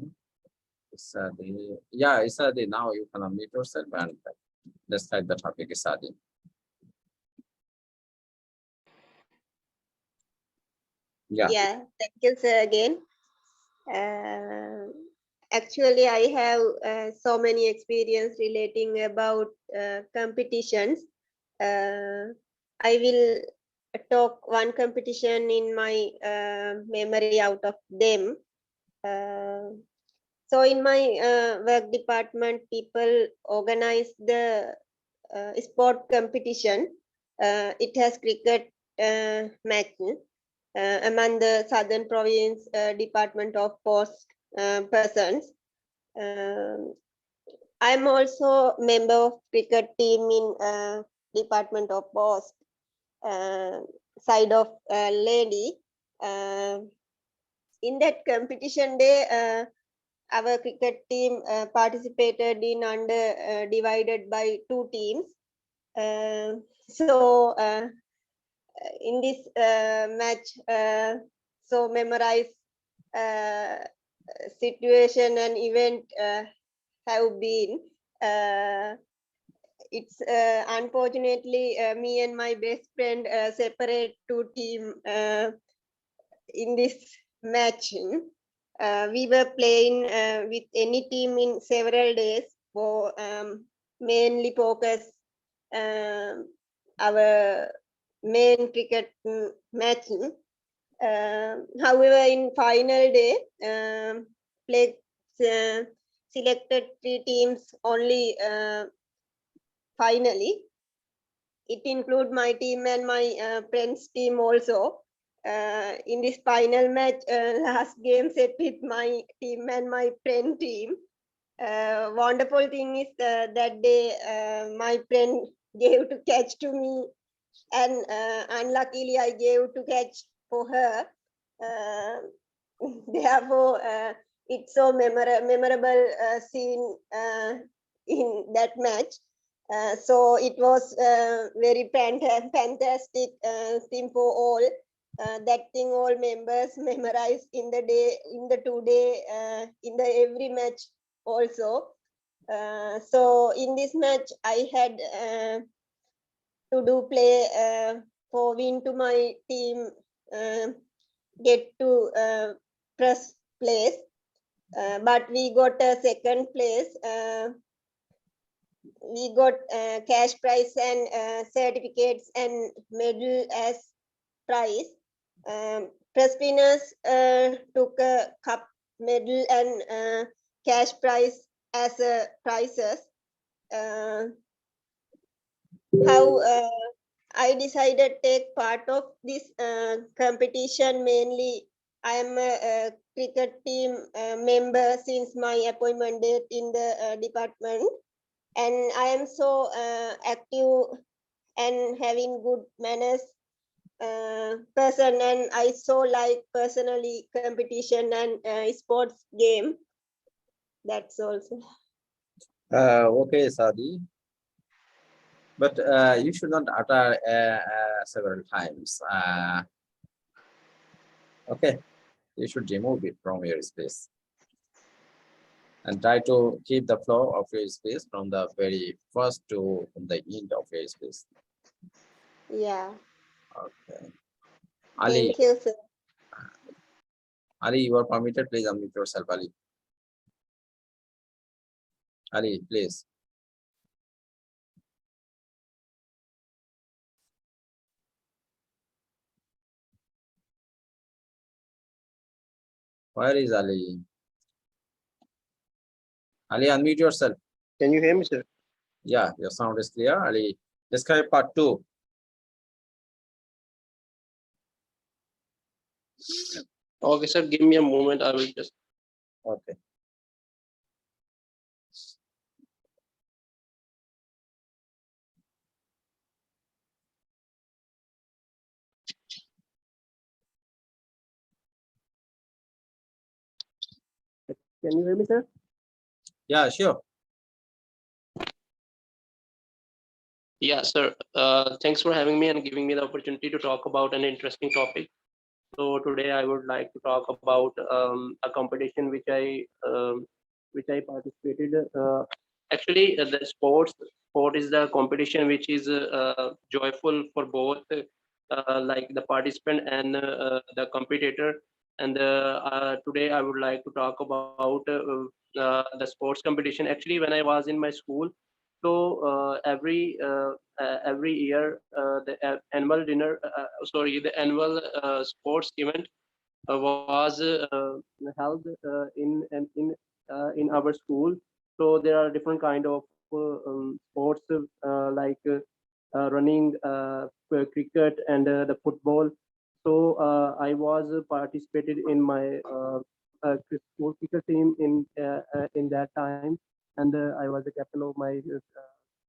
Isadi. Yeah, Isadi, now you can unmute yourself and let's start the topic, Isadi. Yeah. Yeah, thank you, sir, again. Uh, actually, I have so many experience relating about competitions. I will talk one competition in my memory out of them. So in my work department, people organize the sport competition. It has cricket match among the Southern Province Department of Post persons. I'm also member of cricket team in Department of Post side of lady. In that competition day, our cricket team participated in under divided by 2 teams. So in this match, so memorize situation and event have been. It's unfortunately me and my best friend separate 2 team in this matching. We were playing with any team in several days for mainly focus our main cricket matching. However, in final day, play selected 3 teams only finally. It include my team and my friends team also. In this final match, last game set with my team and my friend team. Wonderful thing is that day my friend gave to catch to me, and unluckily I gave to catch for her. Therefore, it's so memorable scene in that match. So it was very fantastic thing for all. That thing all members memorized in the day, in the 2 day, in the every match also. So in this match, I had to do play for win to my team, get to first place, but we got a second place. We got cash prize and certificates and medal as prize. First winners took a cup, medal, and cash prize as prizes. How I decided take part of this competition. Mainly, I am a cricket team member since my appointment date in the department, and I am so active and having good manners person, and I so like personally competition and sports game. That's also. Okay, Sadi. But you should not utter several times. Okay, you should remove it from your space and try to keep the flow of your space from the very first to the end of your space. Yeah. Okay. Ali, Thank you, sir. Ali, you are permitted. Please unmute yourself, Ali. Ali, please. Where is Ali? Ali, unmute yourself. Can you hear me, sir? Yeah, your sound is clear. Ali, describe part 2. Okay, sir, give me a moment. I will just. Okay. Can you hear me, sir? Yeah, sure. Yeah, sir. Thanks for having me and giving me the opportunity to talk about an interesting topic. So today I would like to talk about a competition which I participated. Actually, the sport is the competition which is joyful for both like the participant and the competitor. And today I would like to talk about the sports competition. Actually, when I was in my school, so every year the annual dinner, sorry, the annual sports event was held in our school. So there are different kind of sports like running, cricket, and the football. So I was participated in my school cricket team in that time, and I was the captain of my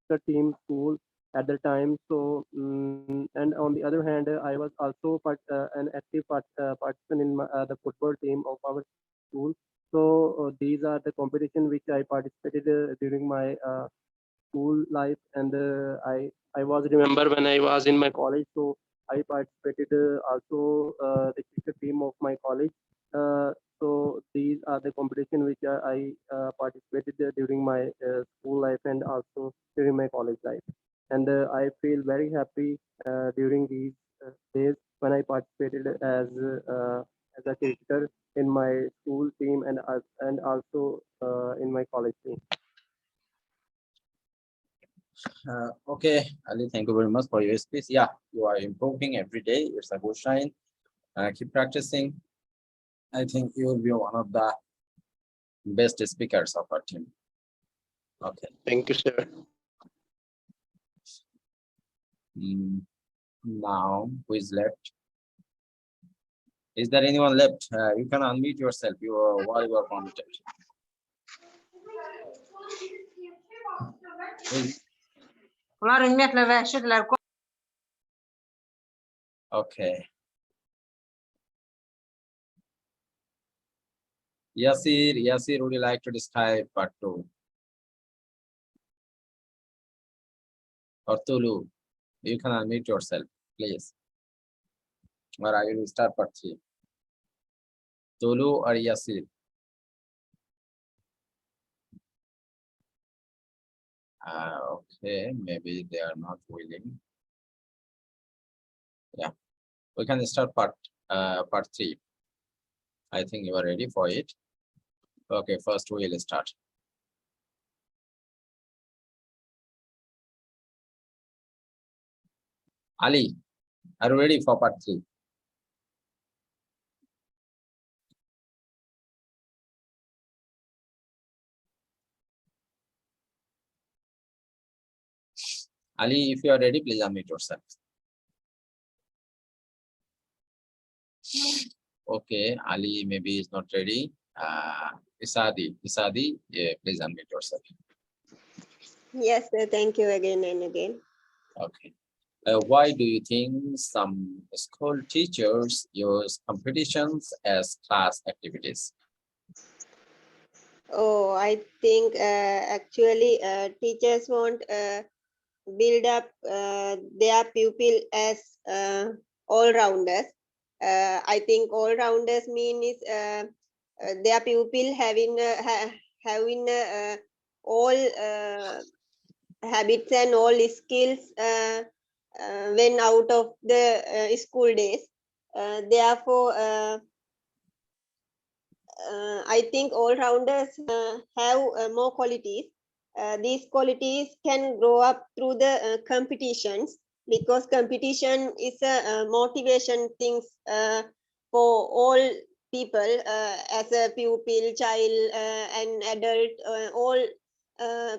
cricket team school at the time. So and on the other hand, I was also an active participant in the football team of our school. So these are the competition which I participated during my school life. And I was remember when I was in my college, so I participated also the cricket team of my college. So these are the competition which I participated during my school life and also during my college life. And I feel very happy during these days when I participated as a cricketer in my school team and also in my college team. Okay, Ali, thank you very much for your speech. Yeah, you are improving every day. It's a good sign. Keep practicing. I think you will be one of the best speakers of our team. Okay. Thank you, sir. Now, who is left? Is there anyone left? You can unmute yourself. You are while you are permitted. Okay. Yasir, would you like to describe part 2? Or Tulu, you can unmute yourself, please. Or I will start part 3. Tulu or Yasir? Okay, maybe they are not willing. Yeah, we can start part 3. I think you are ready for it. Okay, first we will start. Ali, are you ready for part 3? Ali, if you are ready, please unmute yourself. Okay, Ali maybe is not ready. Isadi, yeah, please unmute yourself. Yes, sir. Thank you again and again. Okay. Why do you think some school teachers use competitions as class activities? Oh, I think actually teachers want build up their pupil as all-rounders. I think all-rounders mean is their pupil having all habits and all skills when out of the school days. Therefore, I think all-rounders have more qualities. These qualities can grow up through the competitions, because competition is a motivation things for all people, as a pupil, child, and adult, all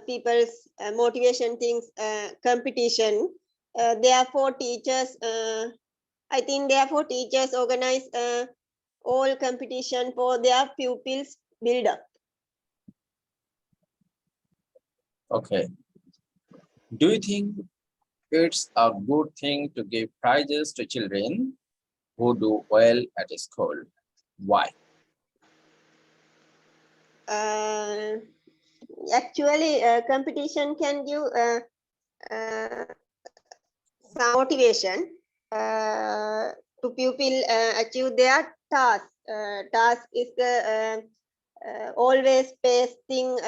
people's motivation things, competition. Therefore, teachers, I think therefore teachers organize all competition for their pupils build up. Okay. Do you think it's a good thing to give prizes to children who do well at school? Why? Actually, competition can give some motivation to pupil achieve their task. Task is the always pasting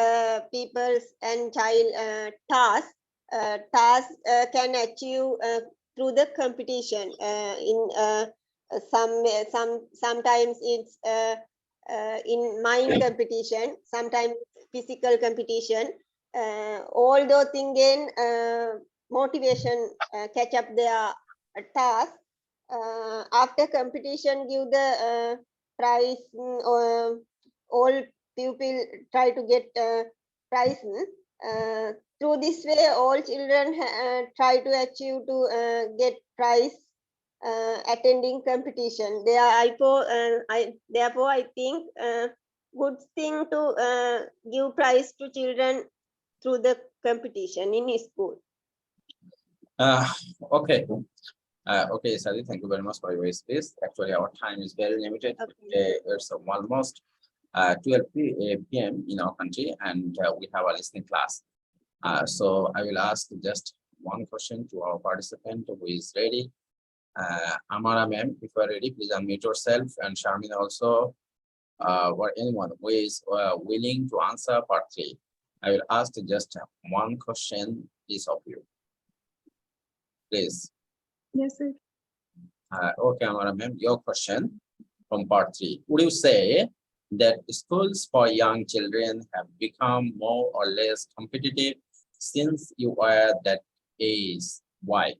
people's and child task. Task can achieve through the competition in sometimes it's in mind competition, sometimes physical competition. All those things gain motivation, catch up their task. After competition, give the prize. All pupil try to get prize. Through this way, all children try to achieve to get prize attending competition. Therefore, I think good thing to give prize to children through the competition in school. Okay. Okay, Sadi, thank you very much for your space. Actually, our time is very limited. Okay. It's almost 12 p.m. in our country, and we have a listening class. So I will ask just one question to our participant who is ready. Amara ma'am, if you are ready, please unmute yourself, and Sharmin also, or anyone who is willing to answer part 3. I will ask just one question each of you. Please. Yes, sir. Okay, Amara ma'am, your question from part 3. Would you say that schools for young children have become more or less competitive since you were that age? Why?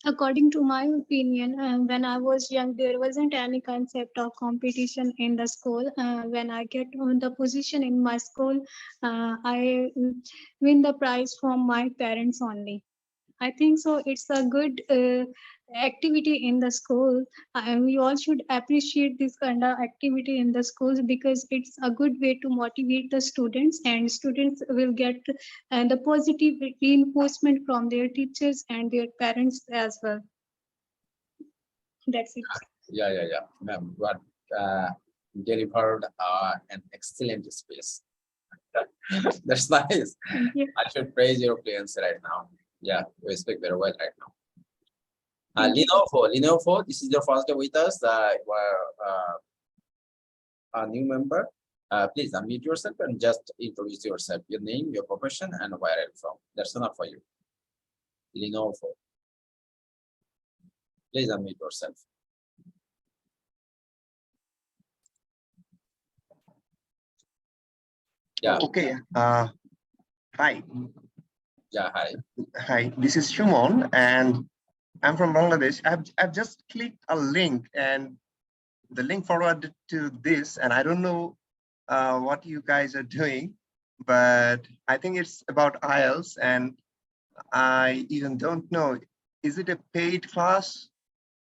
According to my opinion, when I was young, there wasn't any concept of competition in the school. When I get on the position in my school, I win the prize from my parents only. I think so. It's a good activity in the school. We all should appreciate this kind of activity in the schools because it's a good way to motivate the students, and students will get the positive reinforcement from their teachers and their parents as well. That's it. Yeah. Ma'am, you are delivered an excellent speech. That's nice. Thank you. I should praise your fluency right now. Yeah, you speak very well right now. Thank you. Lenovo, this is your first day with us. You are a new member. Please unmute yourself and just introduce yourself, your name, your profession, and where are you from. That's enough for you. Lenovo. Please unmute yourself. Yeah. Okay. Hi. Yeah, hi. Hi. This is Shumon, and I'm from Bangladesh. I've just clicked a link, and the link forwarded to this, and I don't know what you guys are doing, but I think it's about IELTS, and I even don't know. Is it a paid class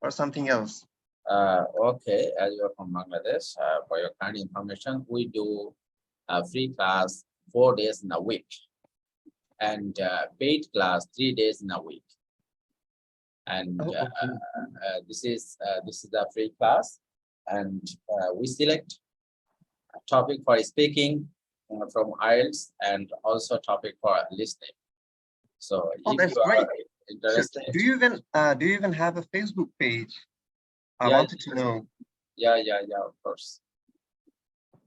or something else? Okay, as you are from Bangladesh, for your kind information, we do a free class 4 days in a week, and paid class 3 days in a week. And this is the free class, and we select a topic for speaking from IELTS and also topic for listening. So if That's you are great. interested, So do you even have a Facebook page? I Yeah, wanted to know. yeah, of course.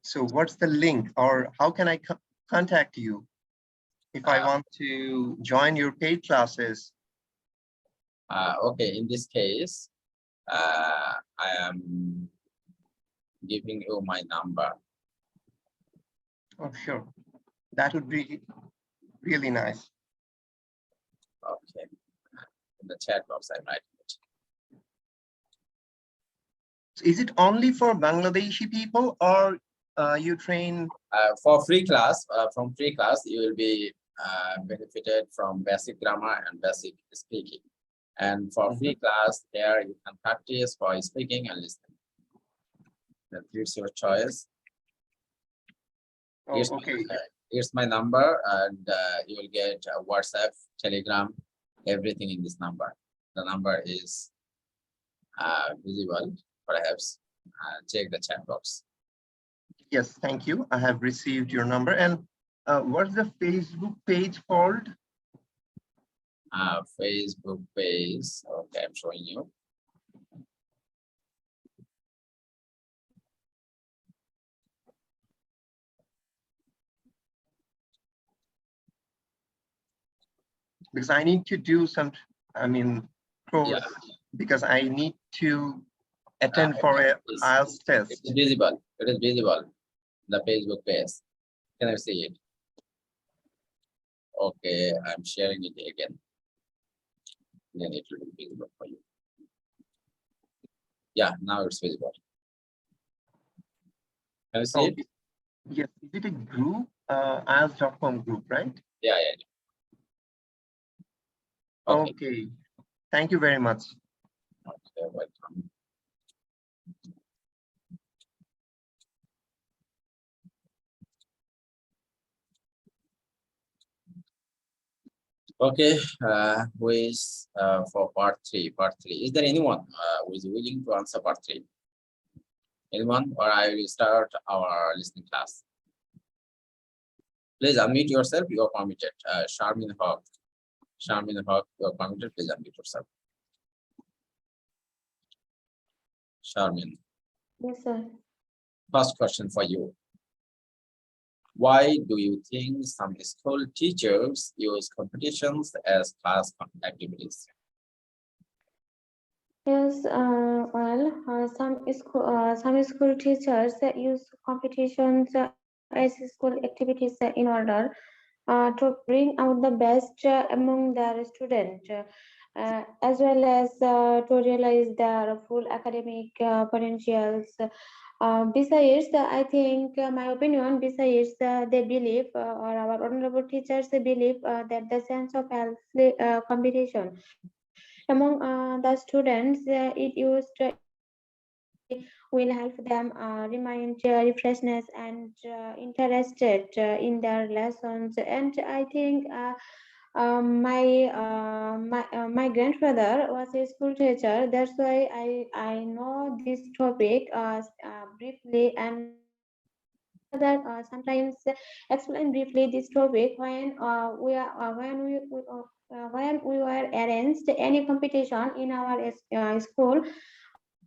So what's the link, or how can I contact you if I want to join your paid classes? Okay, in this case, I am giving you my number. Oh, sure. That would be really nice. Okay, in the chat box, I'm writing it. So is it only for Bangladeshi people, or you train? For free class, from free class, you will be benefited from basic grammar and basic speaking. And for free class, there you can practice for speaking and listening. That's your choice. Oh, okay. Here's my number, and you will get WhatsApp, Telegram, everything in this number. The number is visible, perhaps. Check the chat box. Yes, thank you. I have received your number. And what's the Facebook page called? Facebook page. Okay, I'm showing you. Because I need to do some, close because I need to attend for a IELTS test. It is visible. It is visible. The Facebook page. Can I see it? Okay, I'm sharing it again. Then it will be visible for you. Yeah, now it's visible. Can you see it? Yes, is it a group? IELTS.com group, right? Yeah. Okay. Thank you very much. Okay, welcome. Okay, who is for part three? Part three. Is there anyone who is willing to answer part three? Anyone? Or I will start our listening class. Please unmute yourself. You are permitted. Sharmin Haq. Sharmin Haq, you are permitted. Please unmute yourself. Sharmin. Yes, sir. First question for you. Why do you think some school teachers use competitions as class activities? Yes, some school teachers use competitions as school activities in order to bring out the best among their students, as well as to realize their full academic potentials. Besides, I think, my opinion, besides, they believe, or our honorable teachers believe, that the sense of healthy competition among the students, it will help them remain refreshness and interested in their lessons. And I think, my grandfather was a school teacher. That's why I know this topic briefly, and my grandfather sometimes explain briefly this topic when we were arranged any competition in our school.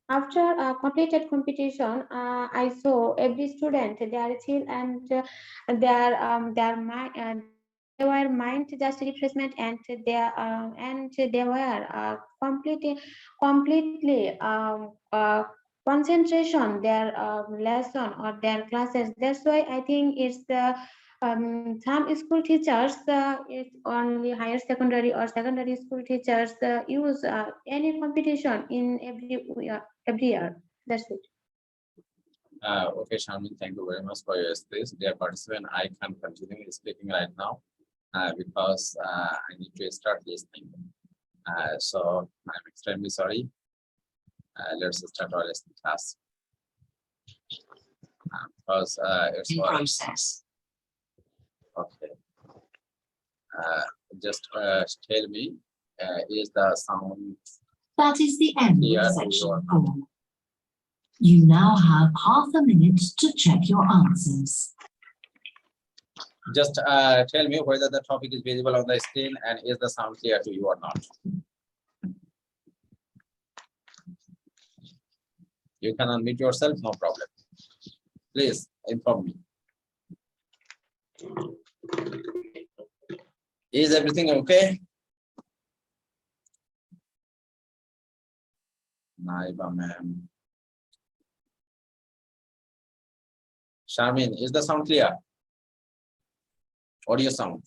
After completed competition, I saw every student, their chill and their mind, they were mind just refreshment, and they were completely concentration their lesson or their classes. That's why I think it's the some school teachers, it's only higher secondary or secondary school teachers use any competition in every year. That's it. Okay, Sharmin, thank you very much for your space. Dear participant, I can continue speaking right now because I need to start listening. So I'm extremely sorry. Let's start our listening class. Because it's process. Okay. Just tell me, is the sound? That is the end of section 4. You now have half a minute to check your answers. Just tell me whether the topic is visible on the screen and is the sound clear to you or not. You can unmute yourself, no problem. Please inform me. Is everything okay? Naiba ma'am. Sharmin, is the sound clear? Audio sound.